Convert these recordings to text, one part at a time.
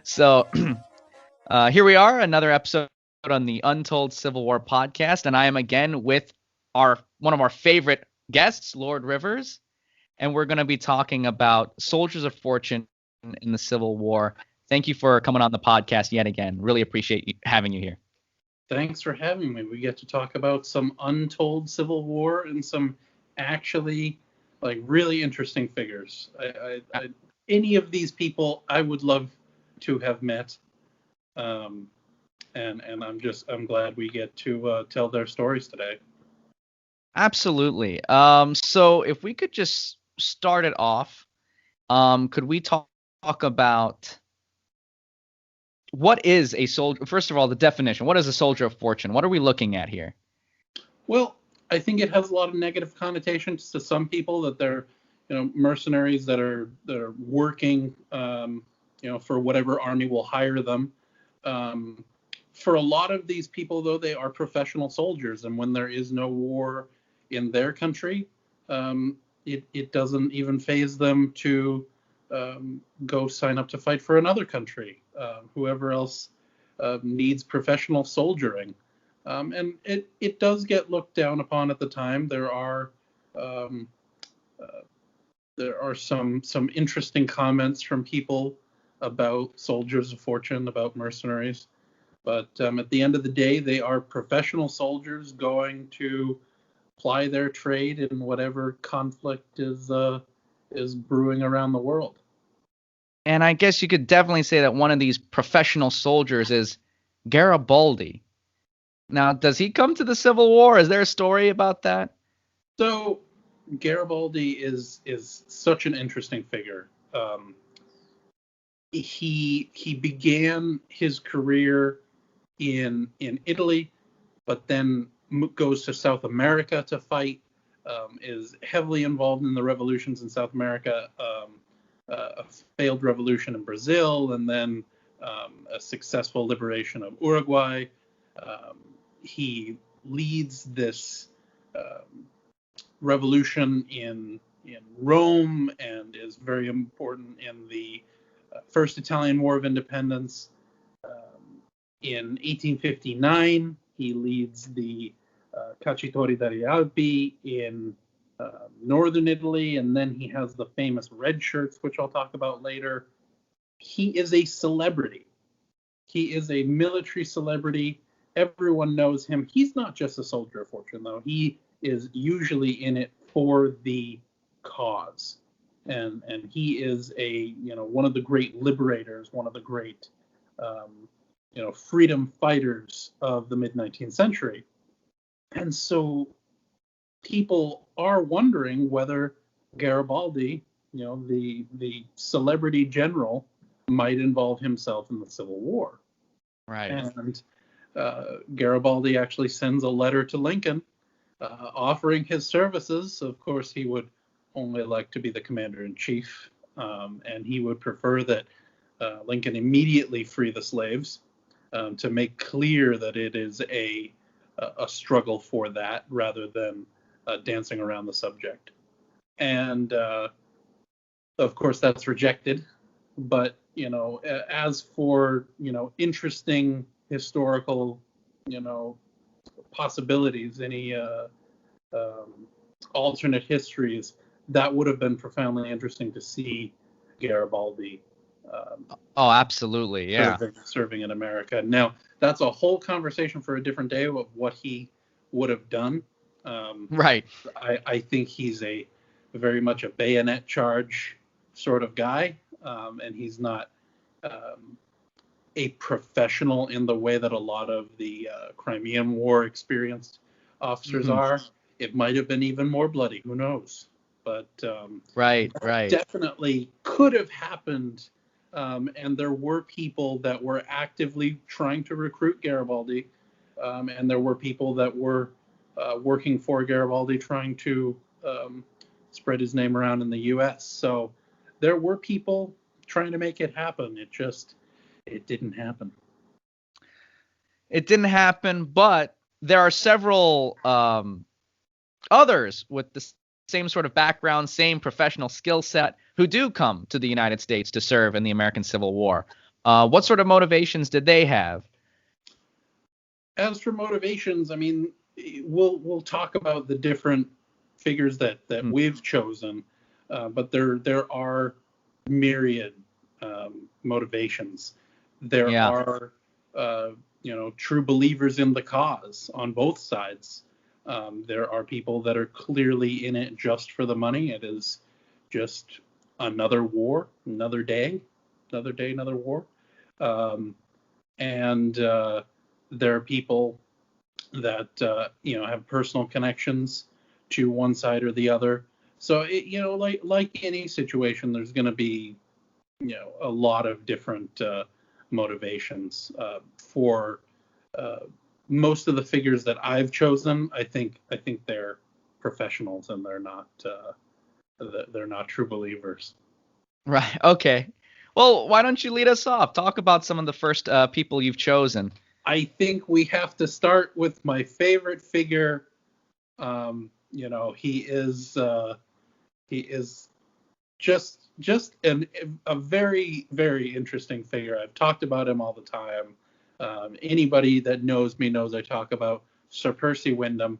So here we are, another episode on the Untold Civil War podcast, and I am again with our one of our favorite guests, Lord Rivers, and we're going to be talking about soldiers of fortune in the Civil War. Thank you for coming on the podcast yet again. Really appreciate having you here. Thanks for having me. We get to talk about some untold Civil War and some actually really interesting figures. Any of these people I would love to have met, and I'm glad we get to tell their stories today. Absolutely. So if we could just start it off, could we talk about what is a soldier? First of all, the definition. What is a soldier of fortune? What are we looking at here? Well, I think it has a lot of negative connotations to some people that they're, mercenaries that are working, for whatever army will hire them. For a lot of these people, though, they are professional soldiers, and when there is no war in their country, it doesn't even faze them to go sign up to fight for another country, whoever else needs professional soldiering. And it does get looked down upon at the time. There are some interesting comments from people about soldiers of fortune, about mercenaries. But at the end of the day, they are professional soldiers going to ply their trade in whatever conflict is brewing around the world. And I guess you could definitely say that one of these professional soldiers is Garibaldi. Now, does he come to the Civil War? Is there a story about that? So Garibaldi is such an interesting figure. He began his career in Italy, but then goes to South America to fight. Is heavily involved in the revolutions in South America. A failed revolution in Brazil, and then a successful liberation of Uruguay. He leads this revolution in Rome and is very important in the First Italian War of Independence. In 1859, he leads the Cacciatori delle Alpi in northern Italy, and then he has the famous red shirts, which I'll talk about later. He is a celebrity. He is a military celebrity. Everyone knows him. He's not just a soldier of fortune, though. He is usually in it for the cause. And he is one of the great liberators, one of the great freedom fighters of the mid-19th century. And so people are wondering whether Garibaldi, the celebrity general, might involve himself in the Civil War. Right. And Garibaldi actually sends a letter to Lincoln offering his services. Of course, he would only like to be the commander-in-chief, and he would prefer that Lincoln immediately free the slaves, to make clear that it is a struggle for that rather than dancing around the subject. And of course, that's rejected. But as for interesting historical possibilities, any alternate histories, that would have been profoundly interesting to see Garibaldi. Oh, absolutely, yeah. Serving in America. Now, that's a whole conversation for a different day of what he would have done. Right. I think he's very much a bayonet charge sort of guy, and he's not a professional in the way that a lot of the Crimean War experienced officers are. It might have been even more bloody. Who knows? But right. Definitely could have happened. And there were people that were actively trying to recruit Garibaldi, and there were people that were working for Garibaldi trying to spread his name around in the U.S. So there were people trying to make it happen. It didn't happen. It didn't happen, but there are several others with the same sort of background, same professional skill set, who do come to the United States to serve in the American Civil War. What sort of motivations did they have? As for motivations, I mean, we'll talk about the different figures that we've chosen, but there are myriad motivations. There are true believers in the cause on both sides. There are people that are clearly in it just for the money. It is just another war, another day, another war. And there are people that have personal connections to one side or the other. So like any situation, there's going to be a lot of different motivations for most of the figures that I've chosen. I think they're professionals and they're not true believers. Right. Okay. Well, why don't you lead us off? Talk about some of the first people you've chosen. I think we have to start with my favorite figure. He is just a very, very interesting figure. I've talked about him all the time. Anybody that knows me knows I talk about Sir Percy Wyndham.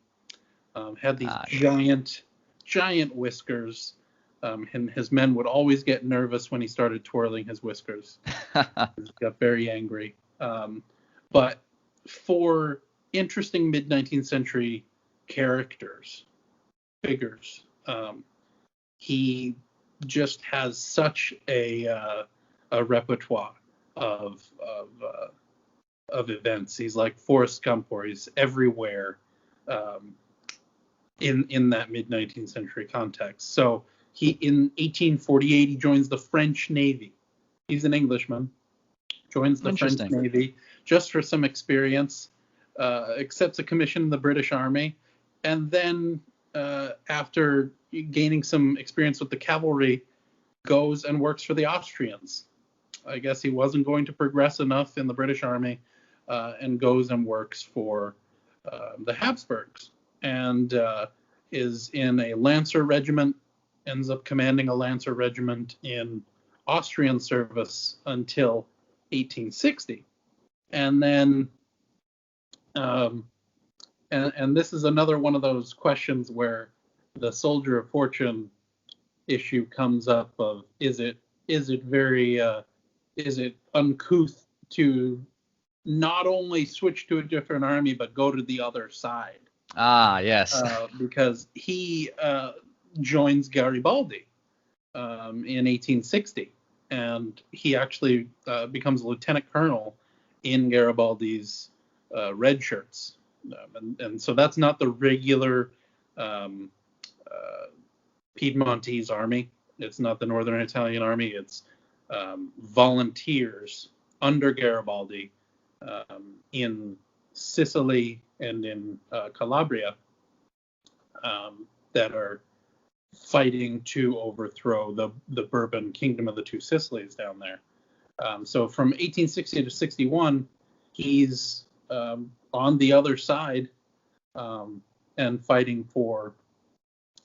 Had these giant whiskers. And his men would always get nervous when he started twirling his whiskers. He got very angry. But for interesting mid-19th century figures, he just has such a repertoire of events. He's like Forrest Gump, where he's everywhere in that mid-19th century context. So in 1848 he joins the French Navy. He's an Englishman. Joins the French Navy just for some experience. Accepts a commission in the British Army, and then after gaining some experience with the cavalry, goes and works for the Austrians. I guess he wasn't going to progress enough in the British Army, and goes and works for the Habsburgs, and is in a Lancer regiment, ends up commanding a Lancer regiment in Austrian service until 1860. And then, and this is another one of those questions where the Soldier of Fortune issue comes up of, is it uncouth to not only switch to a different army, but go to the other side? Yes. Because he joins Garibaldi in 1860, and he actually becomes a lieutenant colonel in Garibaldi's red shirts. And so that's not the regular Piedmontese army. It's not the Northern Italian army. It's volunteers under Garibaldi in Sicily and in Calabria that are fighting to overthrow the Bourbon Kingdom of the Two Sicilies down there. So from 1860 to 61, he's on the other side and fighting for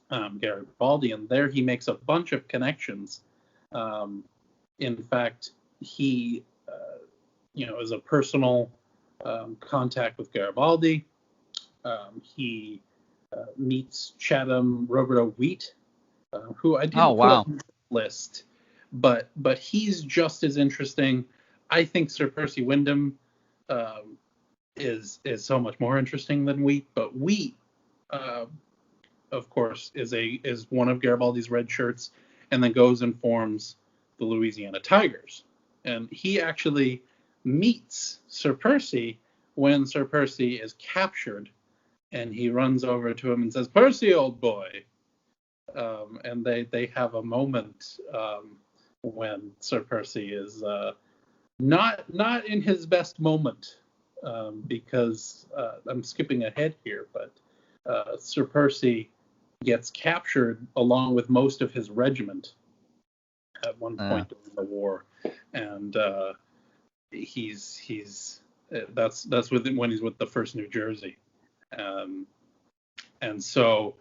Garibaldi, and there he makes a bunch of connections. In fact, he is a personal contact with Garibaldi. He meets Chatham Roberto Wheat, who I didn't put on the list, but he's just as interesting. I think Sir Percy Wyndham is so much more interesting than Wheat, but Wheat, of course, is one of Garibaldi's red shirts, and then goes and forms the Louisiana Tigers. And he actually meets Sir Percy when Sir Percy is captured, and he runs over to him and says, "Percy, old boy." And they have a moment when Sir Percy is not in his best moment, because I'm skipping ahead here, but Sir Percy gets captured along with most of his regiment at one point during the war, and that's when he's with the 1st New Jersey, and so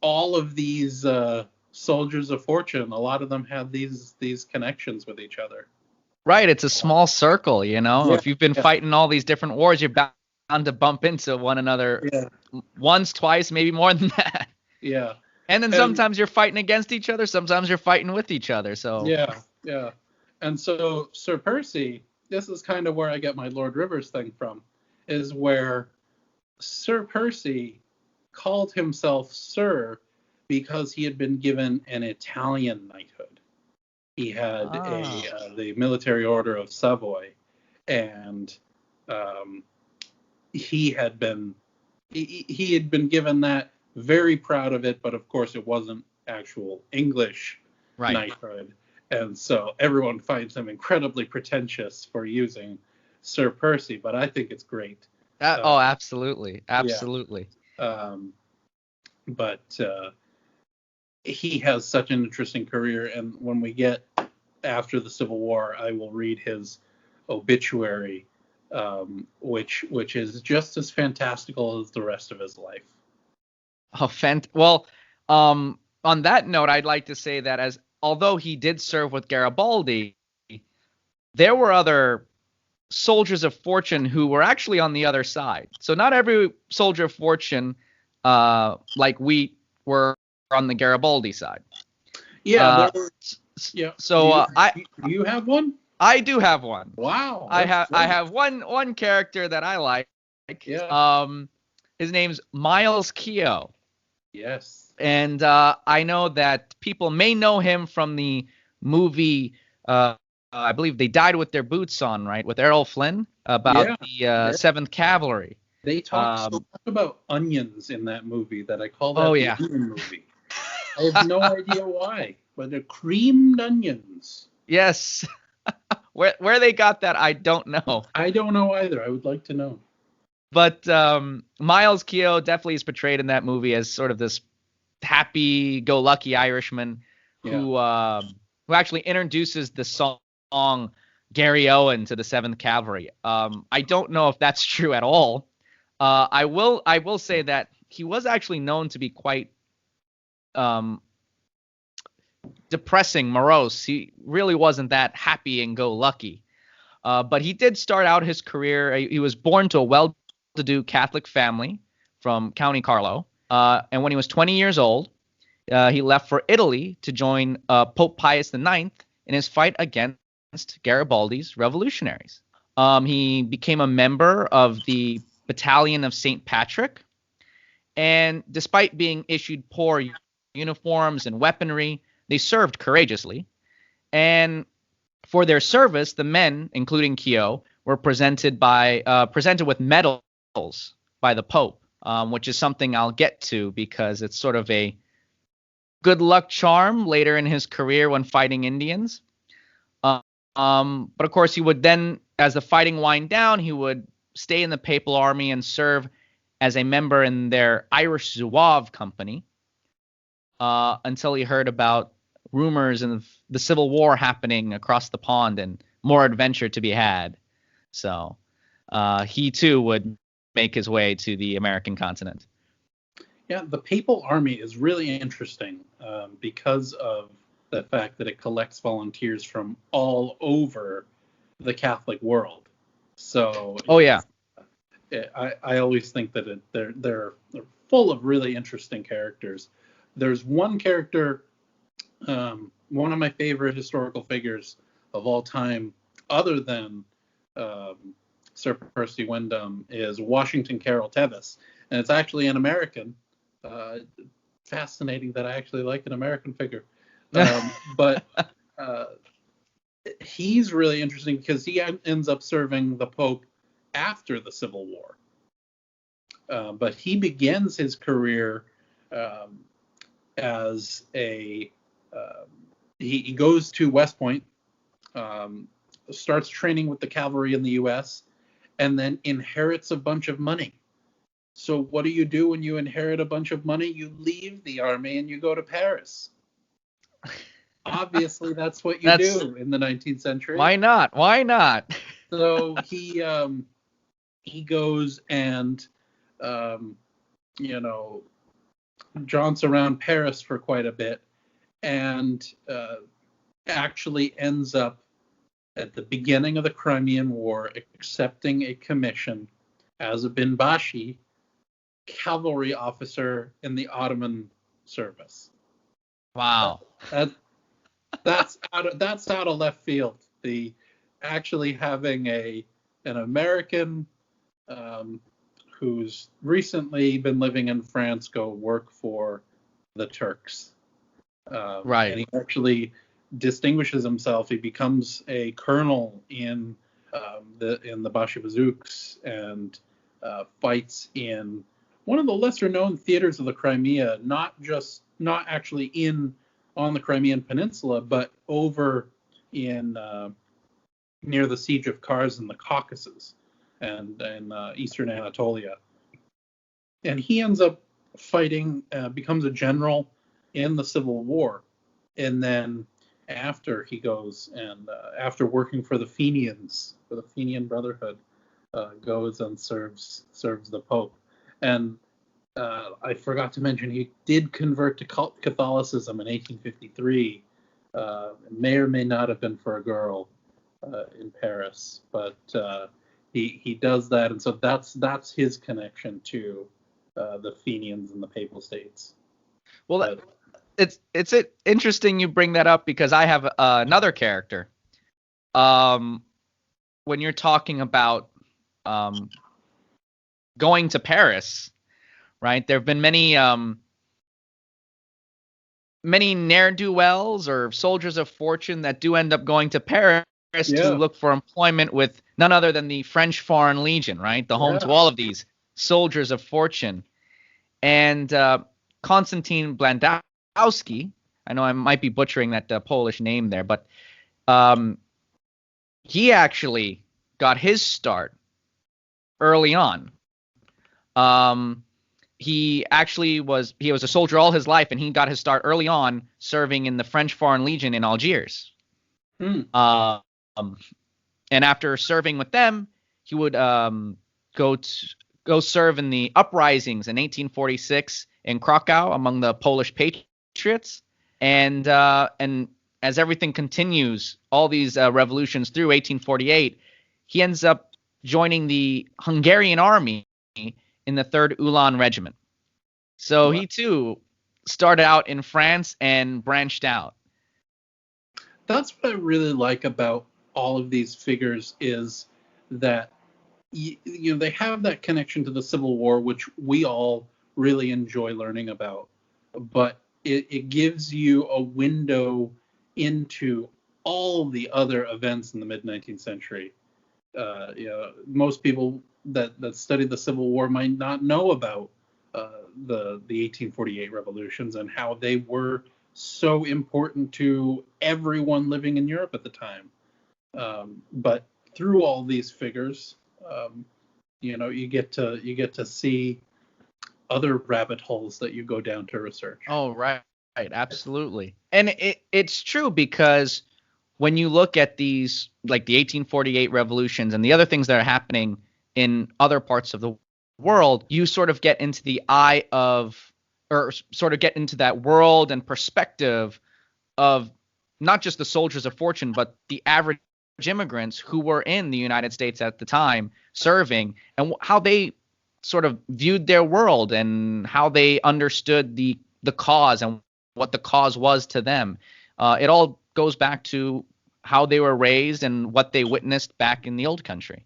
all of these soldiers of fortune, a lot of them had these connections with each other. Right, it's a small circle, you know. Yeah, If you've been fighting all these different wars, you're bound to bump into one another once, twice, maybe more than that. Yeah. And then sometimes you're fighting against each other, sometimes you're fighting with each other. So yeah. And so Sir Percy, this is kind of where I get my Lord Rivers thing from, is where Sir Percy called himself Sir because he had been given an Italian knighthood. He had the Military Order of Savoy, and he had been given that, very proud of it, but of course it wasn't actual English knighthood, and so everyone finds him incredibly pretentious for using Sir Percy, but I think it's great. Absolutely. Yeah. But he has such an interesting career, and when we get after the Civil War, I will read his obituary, which is just as fantastical as the rest of his life. Well, on that note, I'd like to say that although he did serve with Garibaldi, there were other soldiers of fortune who were actually on the other side. So not every soldier of fortune, like we were on the Garibaldi side. Yeah. So do you have one? I do have one. Wow. I have one character that I like. Yeah. His name's Miles Keough. Yes. And I know that people may know him from the movie. I believe They Died with Their Boots On, right? With Errol Flynn about the 7th Cavalry. They talk so much about onions in that movie that I call that the onion movie. I have no idea why, but they're creamed onions. Yes. Where they got that, I don't know. I don't know either. I would like to know. But Miles Keough definitely is portrayed in that movie as sort of this happy-go-lucky Irishman who actually introduces the song Gary Owen to the 7th Cavalry. I don't know if that's true at all. I will say that he was actually known to be quite depressing, morose. He really wasn't that happy and go lucky. But he did start out his career. He was born to a well-to-do Catholic family from County Carlow. And when he was 20 years old, he left for Italy to join Pope Pius IX in his fight against Garibaldi's revolutionaries. He became a member of the Battalion of St. Patrick. And despite being issued poor uniforms and weaponry, they served courageously. And for their service, the men, including Keough, were presented with medals by the Pope, which is something I'll get to because it's sort of a good luck charm later in his career when fighting Indians. But of course, he would then, as the fighting wind down, he would stay in the Papal Army and serve as a member in their Irish Zouave company until he heard about rumors of the Civil War happening across the pond and more adventure to be had. So he too would make his way to the American continent. Yeah, the Papal Army is really interesting because of the fact that it collects volunteers from all over the Catholic world. So I always think that they're full of really interesting characters. There's one character, one of my favorite historical figures of all time, other than Sir Percy Wyndham, is Washington Carroll Tevis, and it's actually an American. Fascinating that I actually like an American figure, but he's really interesting because he ends up serving the Pope after the Civil War. But he begins his career as he goes to West Point, starts training with the cavalry in the U.S., and then inherits a bunch of money. So what do you do when you inherit a bunch of money? You leave the army and you go to Paris. Obviously, that's what you do in the 19th century. Why not? So he goes and jaunts around Paris for quite a bit, and actually ends up at the beginning of the Crimean War accepting a commission as a binbashi, cavalry officer in the Ottoman service. Wow. That's out of left field. The actually having an American who's recently been living in France go work for the Turks. Right. And he actually distinguishes himself. He becomes a colonel in the Bolsheviks and fights in one of the lesser known theaters of the Crimea, not actually on the Crimean Peninsula, but over in near the siege of Kars in the Caucasus and in eastern Anatolia. And he ends up fighting, becomes a general in the Civil War. And then after he goes and after working for the Fenians, for the Fenian Brotherhood, goes and serves the Pope. And I forgot to mention he did convert to Catholicism in 1853. May or may not have been for a girl in Paris, but he does that, and so that's his connection to the Fenians and the Papal States. Well, it's interesting you bring that up because I have another character. When you're talking about going to Paris, right? There have been many ne'er-do-wells or soldiers of fortune that do end up going to Paris to look for employment with none other than the French Foreign Legion, right? The home to all of these soldiers of fortune. And Constantine Blonowski, I know I might be butchering that Polish name there, but he actually got his start early on. He was a soldier all his life, and he got his start early on serving in the French Foreign Legion in Algiers. And after serving with them, he would go serve in the uprisings in 1846 in Krakow among the Polish patriots. And as everything continues, all these revolutions through 1848, he ends up joining the Hungarian army in the 3rd Ulan Regiment. So he too started out in France and branched out. That's what I really like about all of these figures is that they have that connection to the Civil War, which we all really enjoy learning about, but it gives you a window into all the other events in the mid-19th century. Most people that study the Civil War might not know about the 1848 revolutions and how they were so important to everyone living in Europe at the time. But through all these figures, you get to see other rabbit holes that you go down to research. Oh, right, absolutely. And it's true because when you look at these, like the 1848 revolutions and the other things that are happening in other parts of the world, you sort of get into the eye of, or sort of get into that world and perspective of not just the soldiers of fortune, but the average immigrants who were in the United States at the time serving, and how they sort of viewed their world and how they understood the cause and what the cause was to them. It all goes back to how they were raised and what they witnessed back in the old country.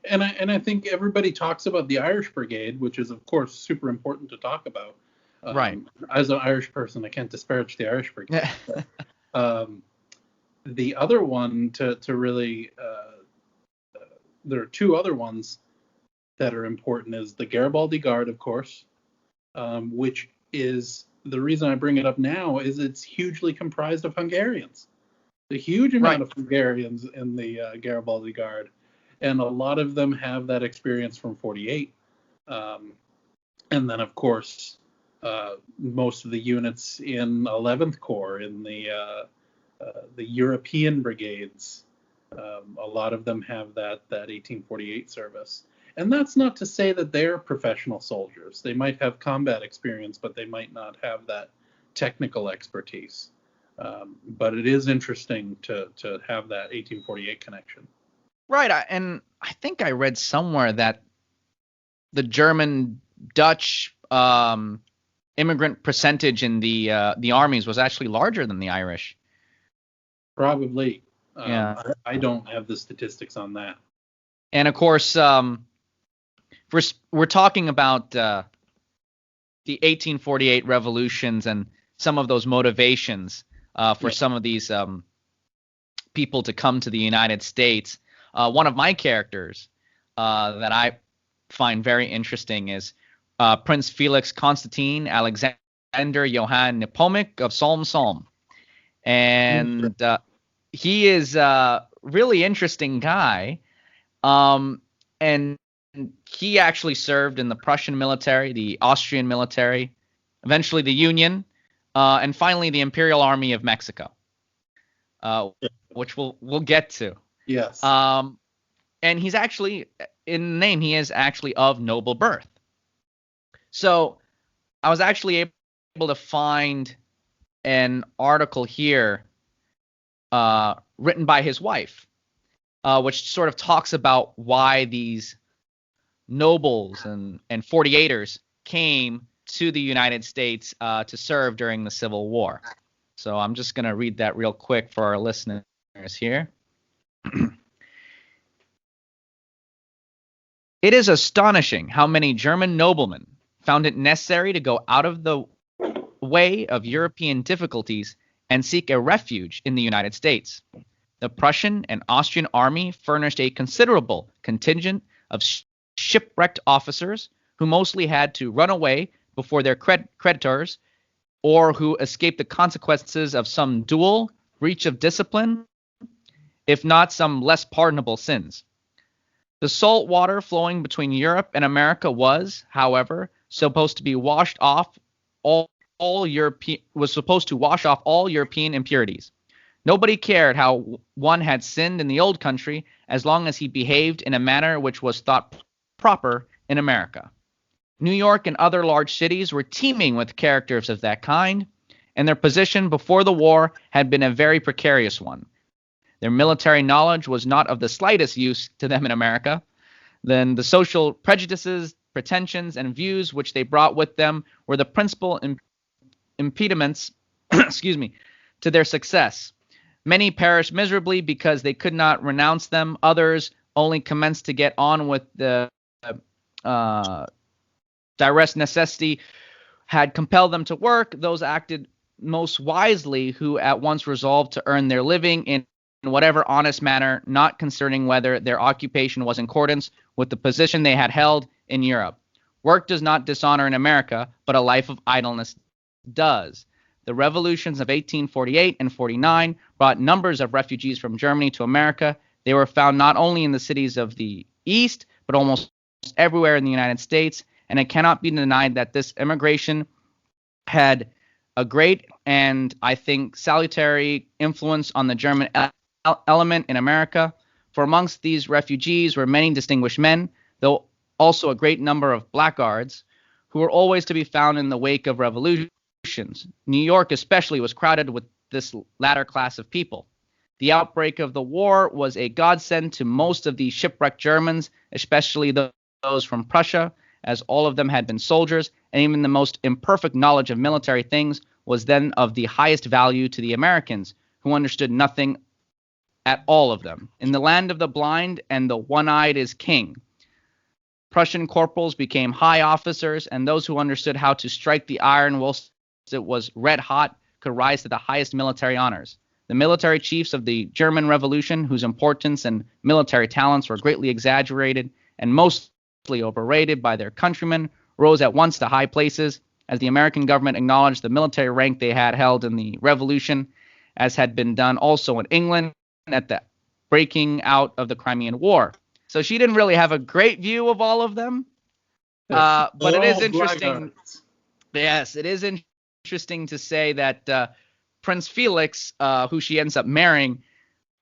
And I think everybody talks about the Irish Brigade, which is of course super important to talk about. Right. As an Irish person, I can't disparage the Irish Brigade. But, the other one to really, there are two other ones that are important is the Garibaldi Guard, of course, which is the reason I bring it up now is it's hugely comprised of Hungarians. A huge amount of Hungarians in the Garibaldi Guard, and a lot of them have that experience from 48. And then, of course, most of the units in 11th Corps, in the European brigades, a lot of them have that 1848 service. And that's not to say that they're professional soldiers. They might have combat experience, but they might not have that technical expertise. But it is interesting to have that 1848 connection. Right, and I think I read somewhere that the German Dutch immigrant percentage in the armies was actually larger than the Irish. Probably. Yeah. I don't have the statistics on that. And of course, we're talking about the 1848 revolutions and some of those motivations for some of these people to come to the United States. One of my characters that I find very interesting is Prince Felix Constantine Alexander Johann Nepomuk of Salm. And he is a really interesting guy. And he actually served in the Prussian military, the Austrian military, eventually the Union, and finally the Imperial Army of Mexico, which we'll get to. Yes. And he's actually, in name, he is actually of noble birth. So I was actually able to find an article here written by his wife, which sort of talks about why these nobles and 48ers came to the United States to serve during the Civil War. So I'm just going to read that real quick for our listeners here. It is astonishing how many German noblemen found it necessary to go out of the way of European difficulties and seek a refuge in the United States. The Prussian and Austrian army furnished a considerable contingent of shipwrecked officers who mostly had to run away before their creditors or who escaped the consequences of some duel, breach of discipline, if not some less pardonable sins. The salt water flowing between Europe and America was, however, supposed to wash off all European impurities. Nobody cared how one had sinned in the old country as long as he behaved in a manner which was thought proper in America. New York and other large cities were teeming with characters of that kind, and their position before the war had been a very precarious one. Their military knowledge was not of the slightest use to them in America. Then the social prejudices, pretensions, and views which they brought with them were the principal impediments to their success. Many perished miserably because they could not renounce them. Others only commenced to get on with the direct necessity had compelled them to work. Those acted most wisely who at once resolved to earn their living in whatever honest manner, not concerning whether their occupation was in accordance with the position they had held in Europe. Work does not dishonor in America, but a life of idleness does. The revolutions of 1848 and 49 brought numbers of refugees from Germany to America. They were found not only in the cities of the East, but almost everywhere in the United States, and it cannot be denied that this immigration had a great and, I think, salutary influence on the German element in America. For amongst these refugees were many distinguished men, though also a great number of blackguards, who were always to be found in the wake of revolutions. New York especially was crowded with this latter class of people. The outbreak of the war was a godsend to most of the shipwrecked Germans, especially those from Prussia, as all of them had been soldiers, and even the most imperfect knowledge of military things was then of the highest value to the Americans, who understood nothing at all of them. In the land of the blind and the one-eyed is king. Prussian corporals became high officers, and those who understood how to strike the iron whilst it was red hot could rise to the highest military honors. The military chiefs of the German Revolution, whose importance and military talents were greatly exaggerated and mostly overrated by their countrymen, rose at once to high places, as the American government acknowledged the military rank they had held in the Revolution, as had been done also in England at the breaking out of the Crimean War. So she didn't really have a great view of all of them, but it is interesting. Yes, it is interesting to say that Prince Felix, who she ends up marrying,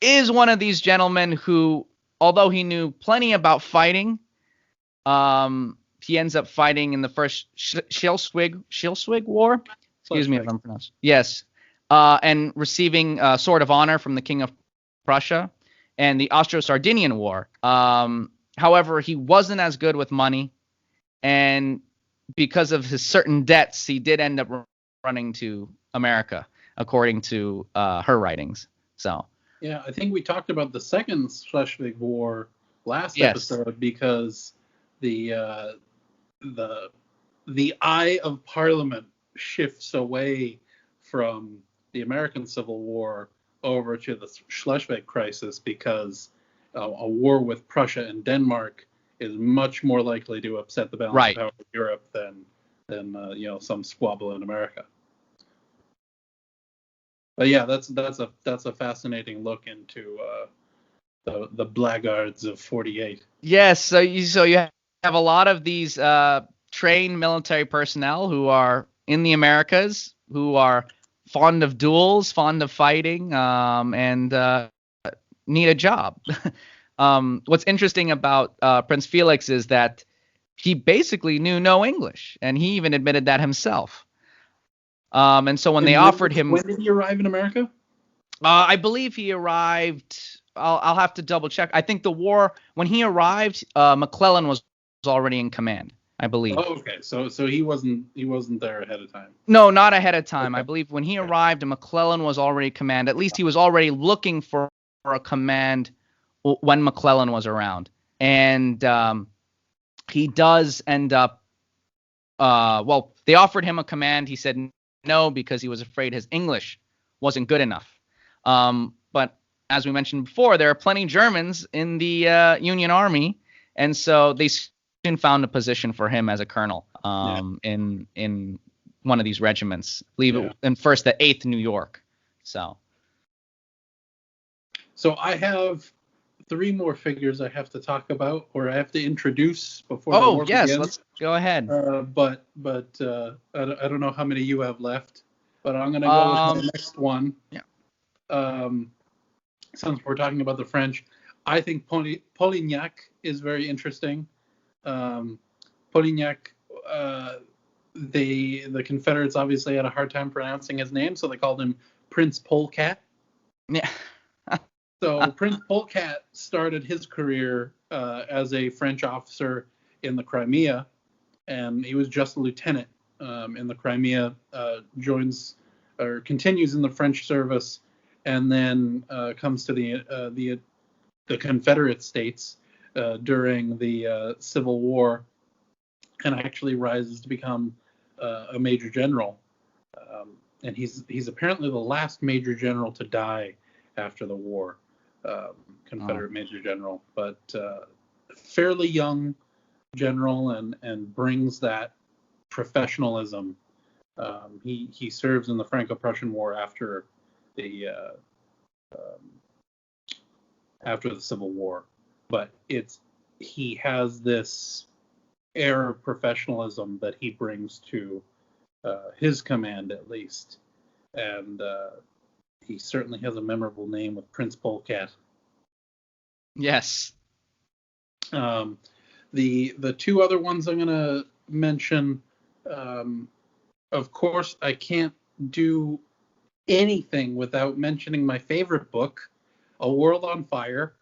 is one of these gentlemen who, although he knew plenty about fighting, He ends up fighting in the first Schleswig War. Excuse me if I'm pronouncing. Yes. And receiving Sword of Honor from the King of Prussia, and the Austro-Sardinian War. However, he wasn't as good with money, and because of his certain debts, he did end up running to America, according to her writings. So. Yeah, I think we talked about the second Schleswig War last Yes. episode, because the eye of Parliament shifts away from the American Civil War over to the Schleswig crisis, because a war with Prussia and Denmark is much more likely to upset the balance of power in Europe than some squabble in America. But yeah, that's a fascinating look into the blackguards of 48. Yes, so you have a lot of these trained military personnel who are in the Americas, who are fond of duels, fond of fighting, and need a job. What's interesting about Prince Felix is that he basically knew no English, and he even admitted that himself. And so when they offered him, when did he arrive in America? I believe he arrived. I'll have to double check. I think the war, when he arrived, McClellan was already in command, I believe. Oh, okay. So he wasn't there ahead of time. No, not ahead of time. Okay. I believe when he arrived, McClellan was already command. At least he was already looking for a command when McClellan was around. And he does end up. Well, they offered him a command. He said no because he was afraid his English wasn't good enough. But as we mentioned before, there are plenty of Germans in the Union Army, and so they soon found a position for him as a colonel in one of these regiments. I believe it in first the 8th New York. So I have 3 more figures I have to talk about, or I have to introduce before the war begins. Let's go ahead. But I don't know how many you have left, but I'm going to go with the next one. Yeah. Since we're talking about the French, I think Polynyak is very interesting. Polynyak, the Confederates obviously had a hard time pronouncing his name, so they called him Prince Polecat. Yeah. So Prince Polecat started his career as a French officer in the Crimea, and he was just a lieutenant in the Crimea. Continues in the French service, and then comes to the Confederate States during the Civil War, and actually rises to become a major general. And he's apparently the last major general to die after the war, Confederate major general, but fairly young general, and brings that professionalism. He serves in the Franco-Prussian War after the Civil War, but he has this air of professionalism that he brings to his command, at least, and he certainly has a memorable name with Prince Polecat. Yes. The 2 other ones I'm going to mention, of course, I can't do anything without mentioning my favorite book, A World on Fire,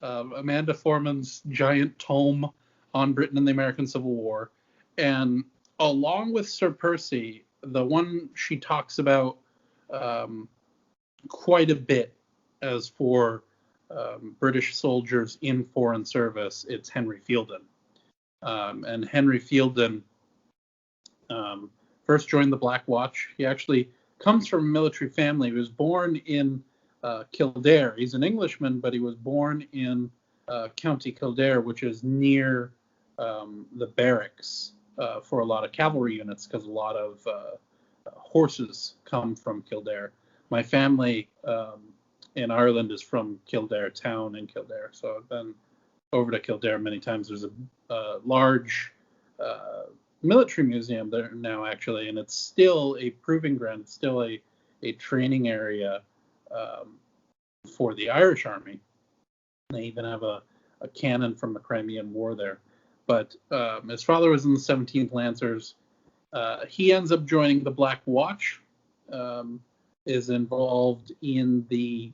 Amanda Foreman's giant tome on Britain and the American Civil War. And along with Sir Percy, the one she talks about quite a bit as for British soldiers in foreign service, it's Henry Fielden. And Henry Fielden first joined the Black Watch. He actually comes from a military family. He was born in Kildare. He's an Englishman, but he was born in County Kildare, which is near the barracks for a lot of cavalry units, because a lot of horses come from Kildare. My family in Ireland is from Kildare town in Kildare, so I've been over to Kildare many times. There's a large military museum there now, actually, and it's still a proving ground. It's still a training area for the Irish Army. They even have a cannon from the Crimean War there. but his father was in the 17th Lancers. He ends up joining the Black Watch, is involved in the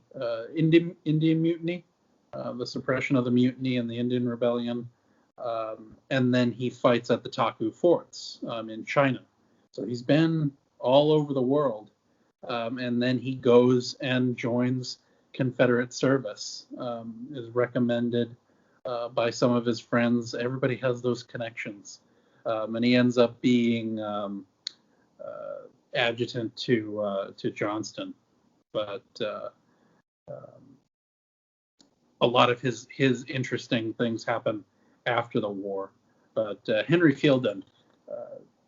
Indian Mutiny, the suppression of the mutiny and the Indian Rebellion, and then he fights at the Taku Forts in China. So he's been all over the world, and then he goes and joins Confederate service, is recommended by some of his friends. Everybody has those connections, and he ends up being adjutant to Johnston, but a lot of his interesting things happen after the war. But Henry Fielden,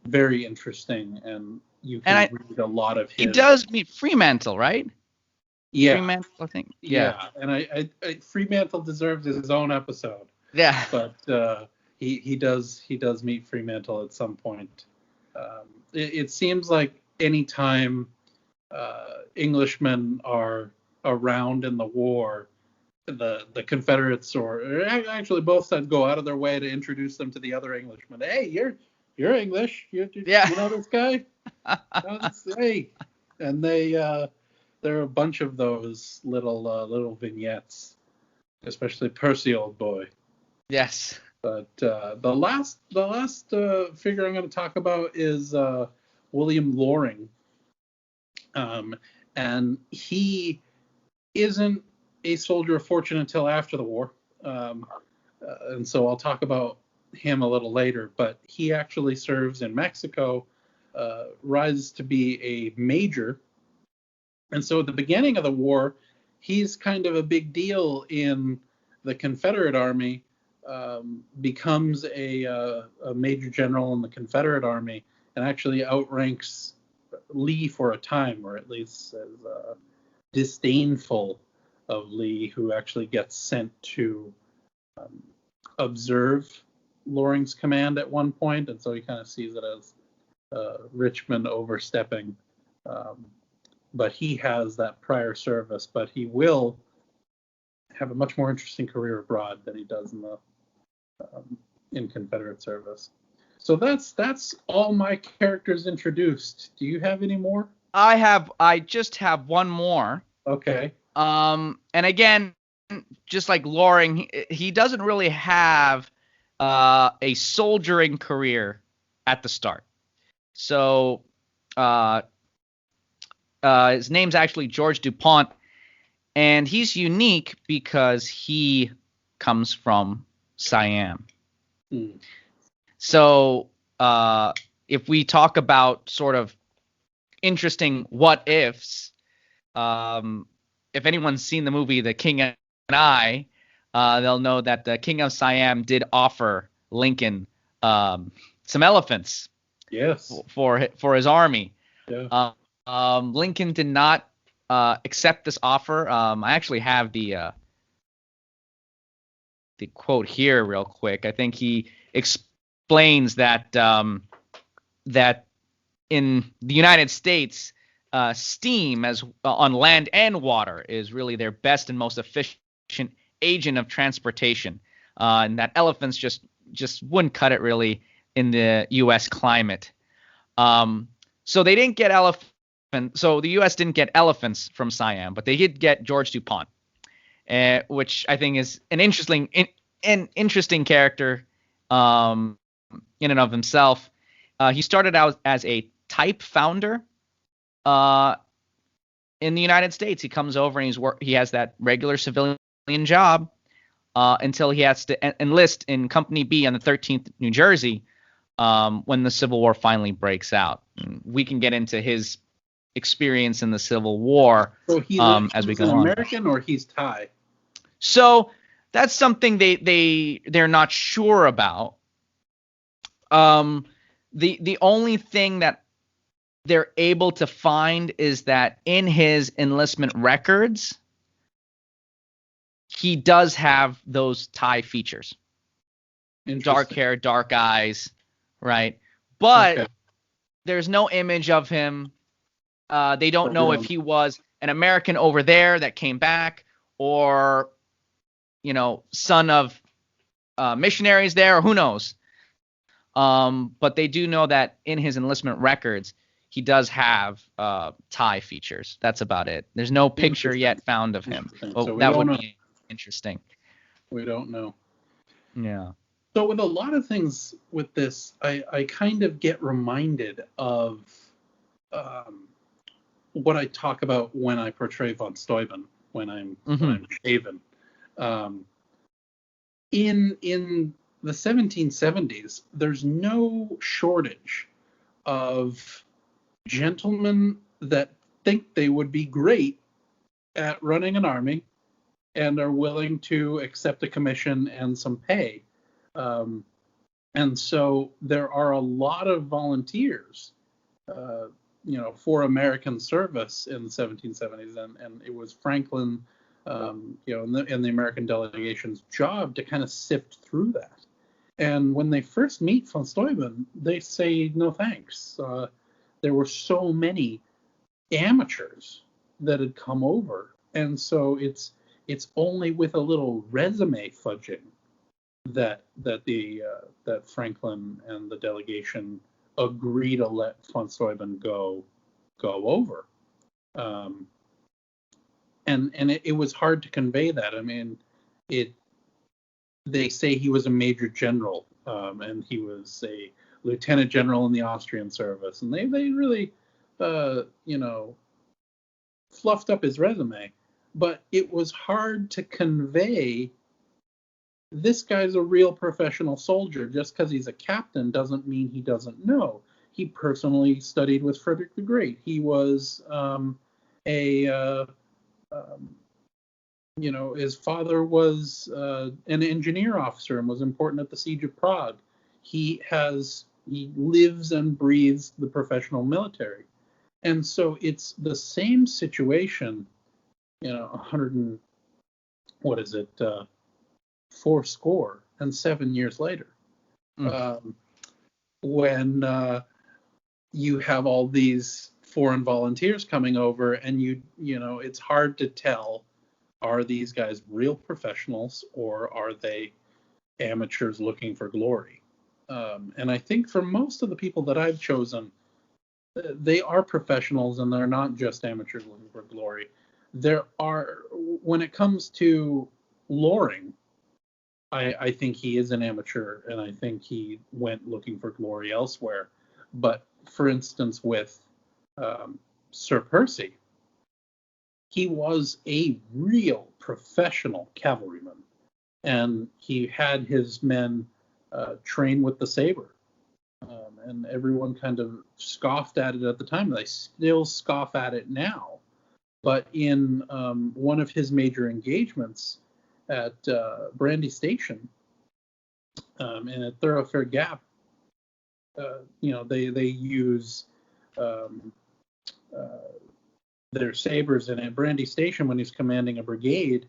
very interesting, and you can read a lot of his. He does meet Fremantle, right? Yeah, Fremantle, I think. Yeah, and I Fremantle deserves his own episode. Yeah, but he does meet Fremantle at some point. It seems like anytime Englishmen are around in the war, the Confederates or actually both sides go out of their way to introduce them to the other Englishmen. Hey, you're English. You know this guy? Hey, and there are a bunch of those little vignettes, especially Percy, old boy. Yes. But the last figure I'm going to talk about is William Loring, and he isn't a soldier of fortune until after the war, and so I'll talk about him a little later. But he actually serves in Mexico, rises to be a major, and so at the beginning of the war, he's kind of a big deal in the Confederate Army. Becomes a major general in the Confederate Army and actually outranks Lee for a time, or at least as disdainful of Lee, who actually gets sent to observe Loring's command at one point, and so he kind of sees it as Richmond overstepping. But he has that prior service, but he will have a much more interesting career abroad than he does in Confederate service. So that's all my characters introduced. Do you have any more? I just have one more. Okay. And again, just like Loring, he doesn't really have a soldiering career at the start. So his name's actually George DuPont, and he's unique because he comes from Siam. So if we talk about sort of interesting what ifs, if anyone's seen the movie The King and I, they'll know that the King of Siam did offer Lincoln some elephants. Yes. For his army. Yeah. Lincoln did not accept this offer. I actually have the quote here real quick. I think he explains that that in the United States, steam as on land and water is really their best and most efficient agent of transportation, and that elephants just wouldn't cut it really in the U.S. climate. So they didn't get So the U.S. didn't get elephants from Siam, but they did get George DuPont, which I think is an interesting character in and of himself. He started out as a type founder in the United States. He comes over and he has that regular civilian job until he has to enlist in Company B on the 13th New Jersey when the Civil War finally breaks out. We can get into his experience in the Civil War as we go on. American or he's Thai? So that's something they're not sure about. The only thing that they're able to find is that in his enlistment records, he does have those Thai features. Dark hair, dark eyes, right? But there's no image of him. They don't know if he was an American over there that came back, or son of missionaries there, or who knows. But they do know that in his enlistment records, he does have tie features. That's about it. There's no picture yet found of him. But So we that don't would know. be interesting. We don't know. Yeah. So with a lot of things with this, I kind of get reminded of what I talk about when I portray von Steuben, when I'm shaven. In the 1770s, there's no shortage of gentlemen that think they would be great at running an army and are willing to accept a commission and some pay. And so there are a lot of volunteers, for American service in the 1770s, and it was Franklin, and the American delegation's job to kind of sift through that. And when they first meet von Steuben, they say no thanks. There were so many amateurs that had come over, and so it's only with a little resume fudging that Franklin and the delegation agree to let von Steuben go over. And it was hard to convey that. I mean, they say he was a major general, and he was a lieutenant general in the Austrian service, and they really fluffed up his resume, but it was hard to convey this guy's a real professional soldier. Just because he's a captain doesn't mean he doesn't know. He personally studied with Frederick the Great. He was his father was an engineer officer and was important at the Siege of Prague. He lives and breathes the professional military. And so it's the same situation, 407 years later, when you have all these foreign volunteers coming over, and it's hard to tell, are these guys real professionals or are they amateurs looking for glory? And I think for most of the people that I've chosen, they are professionals and they're not just amateurs looking for glory. When it comes to Loring, I think he is an amateur, and I think he went looking for glory elsewhere. But for instance, with Sir Percy, he was a real professional cavalryman, and he had his men train with the saber. And everyone kind of scoffed at it at the time. They still scoff at it now. But in one of his major engagements at Brandy Station and at Thoroughfare Gap, they use their sabers. And at Brandy Station, when he's commanding a brigade,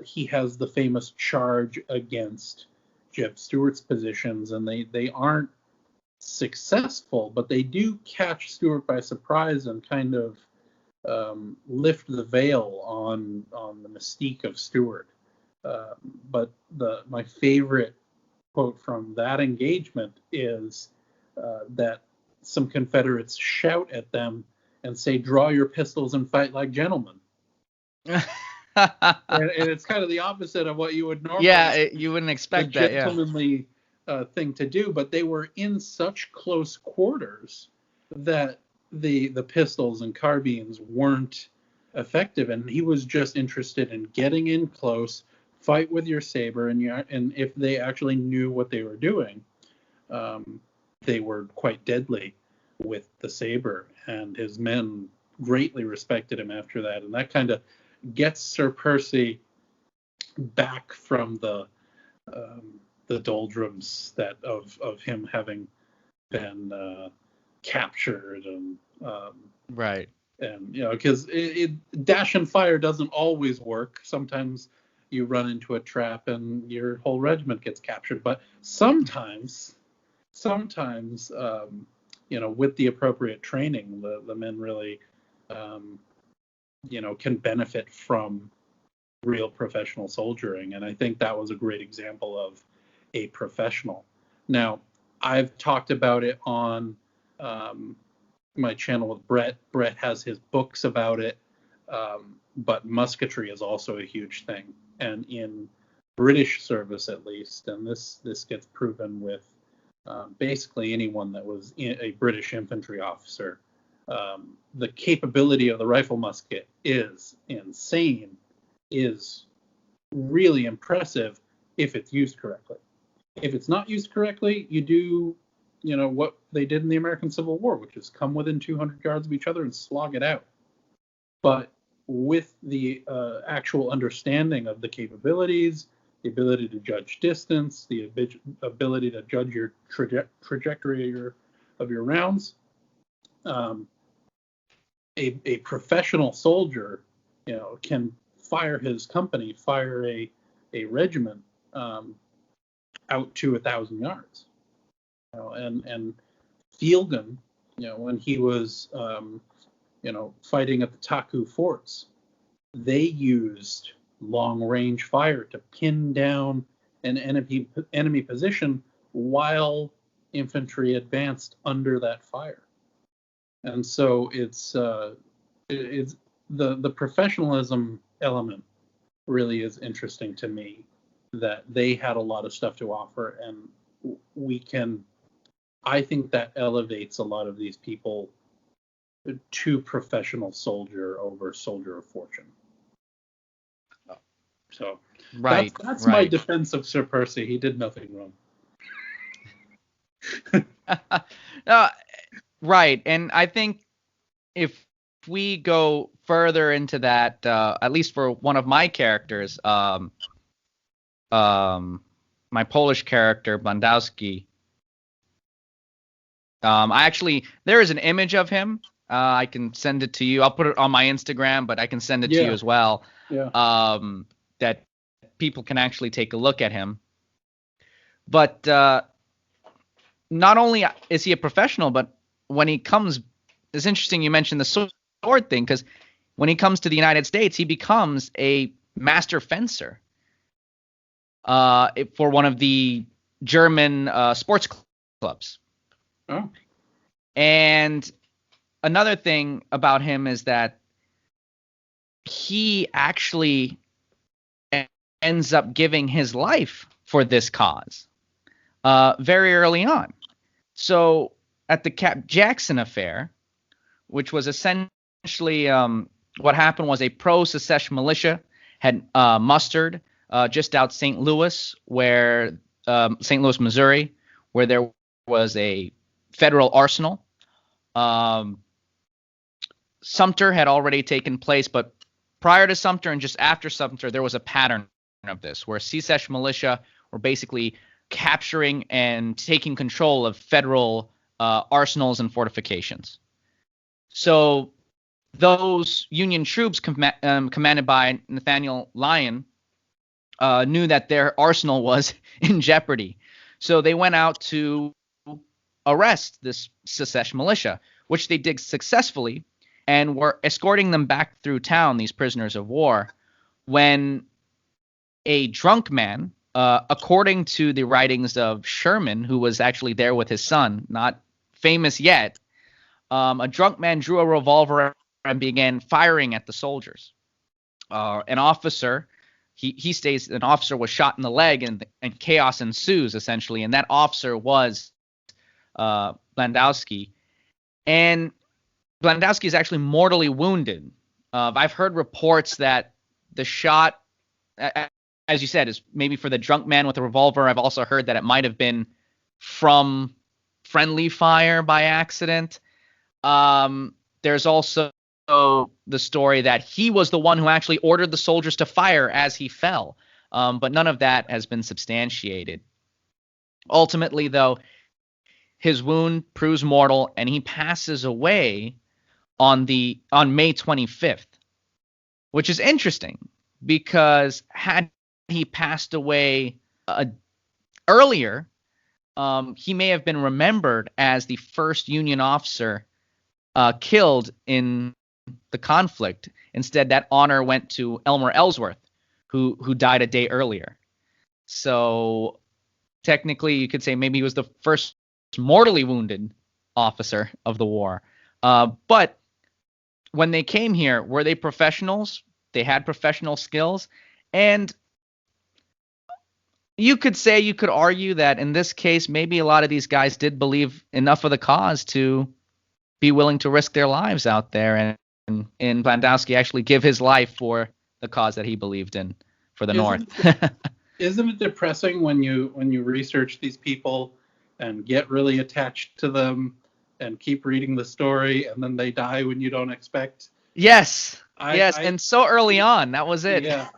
he has the famous charge against Jeb Stuart's positions, and they aren't successful, but they do catch Stuart by surprise and kind of lift the veil on the mystique of Stuart. But my favorite quote from that engagement is that some Confederates shout at them and say, "Draw your pistols and fight like gentlemen." and it's kind of the opposite of what you would normally. Yeah, you wouldn't expect that. Yeah. Gentlemanly thing to do, but they were in such close quarters that the pistols and carbines weren't effective, and he was just interested in getting in close, fight with your saber, and if they actually knew what they were doing, they were quite deadly with the saber, and his men greatly respected him after that, and that kind of gets Sir Percy back from the doldrums of him having been captured and right. And because dash and fire doesn't always work. Sometimes you run into a trap and your whole regiment gets captured. But sometimes with the appropriate training, the men really can benefit from real professional soldiering, and I think that was a great example of a professional. Now, I've talked about it on my channel with Brett. Brett has his books about it, but musketry is also a huge thing, and in British service at least, and this gets proven with basically anyone that was a British infantry officer. The capability of the rifle musket is insane, is really impressive if it's used correctly. If it's not used correctly, you do, what they did in the American Civil War, which is come within 200 yards of each other and slog it out. But with the actual understanding of the capabilities, the ability to judge distance, the ability to judge your trajectory of your rounds, a professional soldier, can fire his company, fire a regiment out to 1,000 yards. And Fielden, when he was, fighting at the Taku forts, they used long-range fire to pin down an enemy position while infantry advanced under that fire. And so it's the professionalism element really is interesting to me, that they had a lot of stuff to offer, and I think that elevates a lot of these people to professional soldier over soldier of fortune. So Right. that's right. my defense of Sir Percy. He did nothing wrong. Right. And I think if we go further into that, at least for one of my characters, my Polish character, Bondowski, there is an image of him. I can send it to you. I'll put it on my Instagram, but I can send it to you as well. Yeah. That people can actually take a look at him. But not only is he a professional, but when he comes, it's interesting you mentioned the sword thing, because when he comes to the United States, he becomes a master fencer for one of the German sports clubs. Oh. And another thing about him is that he actually ends up giving his life for this cause very early on. So at the Cap Jackson affair, which was essentially what happened was a pro-secession militia had mustered just out St. Louis, St. Louis, Missouri, where there was a federal arsenal. Sumter had already taken place, but prior to Sumter and just after Sumter, there was a pattern of this, where secession militia were basically capturing and taking control of federal arsenals and fortifications. So those Union troops commanded by Nathaniel Lyon knew that their arsenal was in jeopardy. So they went out to arrest this secession militia, which they did successfully, and were escorting them back through town, these prisoners of war, when a drunk man, according to the writings of Sherman, who was actually there with his son, not famous yet, a drunk man drew a revolver and began firing at the soldiers. An officer, he states an officer was shot in the leg, and chaos ensues, essentially, and that officer was Bondowski. And Bondowski is actually mortally wounded. I've heard reports that the shot, as you said, is maybe for the drunk man with a revolver. I've also heard that it might have been from friendly fire by accident. There's also the story that he was the one who actually ordered the soldiers to fire as he fell. But none of that has been substantiated. Ultimately, though, his wound proves mortal, and he passes away on May 25th, which is interesting, because had he passed away earlier, he may have been remembered as the first Union officer killed in the conflict. Instead, that honor went to Elmer Ellsworth, who died a day earlier. So technically, you could say maybe he was the first mortally wounded officer of the war. But when they came here, were they professionals? They had professional skills, and you could argue that in this case, maybe a lot of these guys did believe enough of the cause to be willing to risk their lives out there, and Bondowski actually give his life for the cause that he believed in for the North. Isn't it depressing when you research these people and get really attached to them and keep reading the story, and then they die when you don't expect? Yes, and so early on, that was it. Yeah,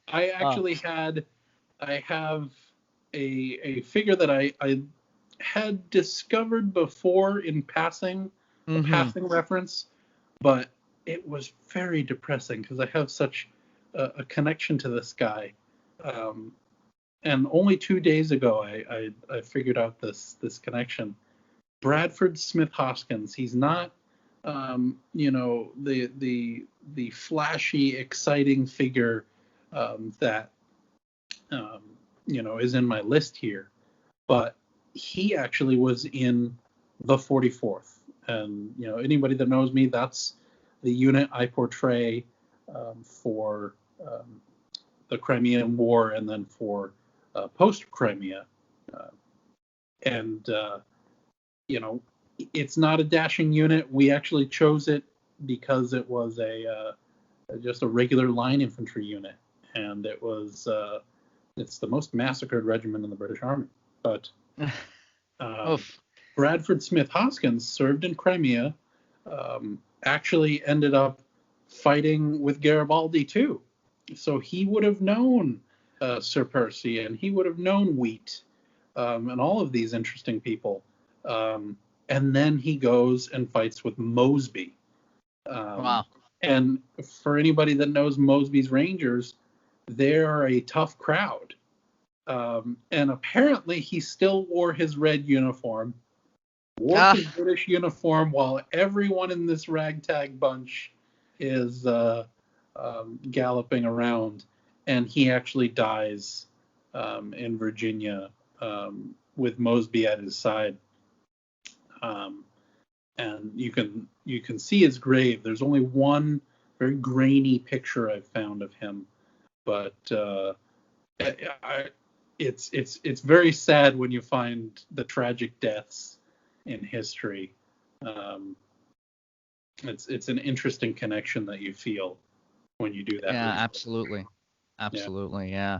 I actually I have a figure that I had discovered before in passing, a passing reference, but it was very depressing because I have such a connection to this guy. And only 2 days ago, I figured out this connection. Bradford Smith Hoskins. He's not, the flashy, exciting figure that is in my list here, but he actually was in the 44th. And anybody that knows me, that's the unit I portray for the Crimean War and then for post-Crimea. And it's not a dashing unit. We actually chose it because it was just a regular line infantry unit, and it's the most massacred regiment in the British Army. But Bradford Smith Hoskins served in Crimea, actually ended up fighting with Garibaldi too. So he would have known Sir Percy, and he would have known Wheat, and all of these interesting people. And then he goes and fights with Mosby. Wow. And for anybody that knows Mosby's Rangers, they're a tough crowd. And apparently he still wore his red uniform, wore his British uniform, while everyone in this ragtag bunch is galloping around. And he actually dies in Virginia with Mosby at his side. And you can see his grave. There's only one very grainy picture I've found of him, but it's very sad when you find the tragic deaths in history. It's an interesting connection that you feel when you do that. Yeah, research. Absolutely, yeah.